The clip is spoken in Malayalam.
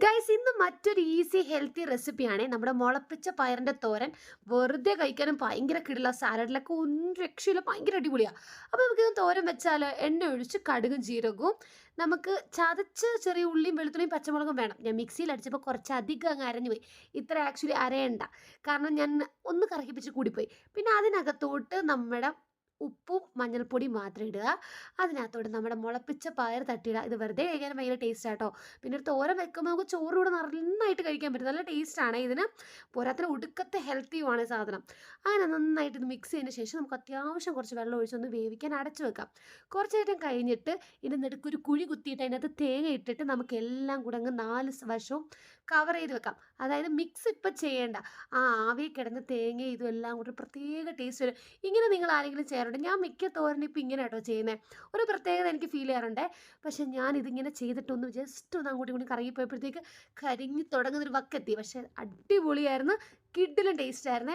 ഗൈസ് ഇന്ന് മറ്റൊരു ഈസി ഹെൽത്തി റെസിപ്പിയാണ് നമ്മുടെ മുളപ്പിച്ച പയറിൻ്റെ തോരൻ. വെറുതെ കഴിക്കാനും ഭയങ്കര കിടില, സാലഡിലൊക്കെ ഒന്നും രക്ഷയില്ല, ഭയങ്കര അടിപൊളിയാണ്. അപ്പോൾ നമുക്കിത് തോരൻ വെച്ചാൽ എണ്ണ ഒഴിച്ച് കടുകും ജീരകവും നമുക്ക് ചതച്ച് ചെറിയ ഉള്ളിയും വെളുത്തുള്ളിയും പച്ചമുളകും വേണം. ഞാൻ മിക്സിയിൽ അടിച്ചപ്പോൾ കുറച്ചധികം അങ്ങ് അരഞ്ഞു പോയി. ഇത്ര ആക്ച്വലി അരയണ്ട, കാരണം ഞാൻ ഒന്ന് കറക്കിപ്പിച്ച് കൂടിപ്പോയി. പിന്നെ അതിനകത്തോട്ട് നമ്മുടെ ഉപ്പും മഞ്ഞൾപ്പൊടിയും മാത്രം ഇടുക. അതിനകത്തോട്ട് നമ്മുടെ മുളപ്പിച്ച പയർ തട്ടിയിടുക. ഇത് വെറുതെ കഴിക്കാനും ഭയങ്കര ടേസ്റ്റ് ആട്ടോ. പിന്നെ ഒരു തോരൻ വെക്കുമ്പോൾ നമുക്ക് ചോറ് കൂടെ നന്നായിട്ട് കഴിക്കാൻ പറ്റും. നല്ല ടേസ്റ്റാണ് ഇതിന്. പോരാത്തിന് ഒടുക്കത്തെ ഹെൽത്തിയുമാണ് സാധനം. അങ്ങനെ നന്നായിട്ട് ഇത് മിക്സ് ചെയ്തതിന് ശേഷം നമുക്ക് അത്യാവശ്യം കുറച്ച് വെള്ളം ഒഴിച്ചൊന്ന് വേവിക്കാൻ അടച്ചു വെക്കാം. കുറച്ച് നേരം കഴിഞ്ഞിട്ട് ഇതിൻ്റെ നടുക്ക് ഒരു കുഴി കുത്തിയിട്ട് അതിനകത്ത് തേങ്ങ ഇട്ടിട്ട് നമുക്ക് എല്ലാം കൂടെ അങ്ങ് 4 വശവും കവർ ചെയ്ത് വെക്കാം. അതായത് മിക്സ് ഇപ്പം ചെയ്യേണ്ട, ആ ആവി കിടന്ന് തേങ്ങ ഇതും എല്ലാം കൂടി ഒരു പ്രത്യേക ടേസ്റ്റ് വരും. ഇങ്ങനെ നിങ്ങൾ ആരെങ്കിലും ചെയ്യാറുണ്ട്? ഞാൻ മിക്ക തോരനും ഇപ്പം ഇങ്ങനെ കേട്ടോ ചെയ്യുന്നത്. ഒരു പ്രത്യേകത എനിക്ക് ഫീൽ ചെയ്യാറുണ്ട്. പക്ഷെ ഞാൻ ഇതിങ്ങനെ ചെയ്തിട്ടൊന്ന് ജസ്റ്റ് ഒന്ന് അങ്ങോട്ടും ഇങ്ങോട്ടും കറങ്ങിപ്പോയപ്പോഴത്തേക്ക് കരിഞ്ഞ് തുടങ്ങുന്നൊരു വക്കെത്തി. പക്ഷെ അടിപൊളിയായിരുന്നു, കിഡിലും ടേസ്റ്റ് ആയിരുന്നേ.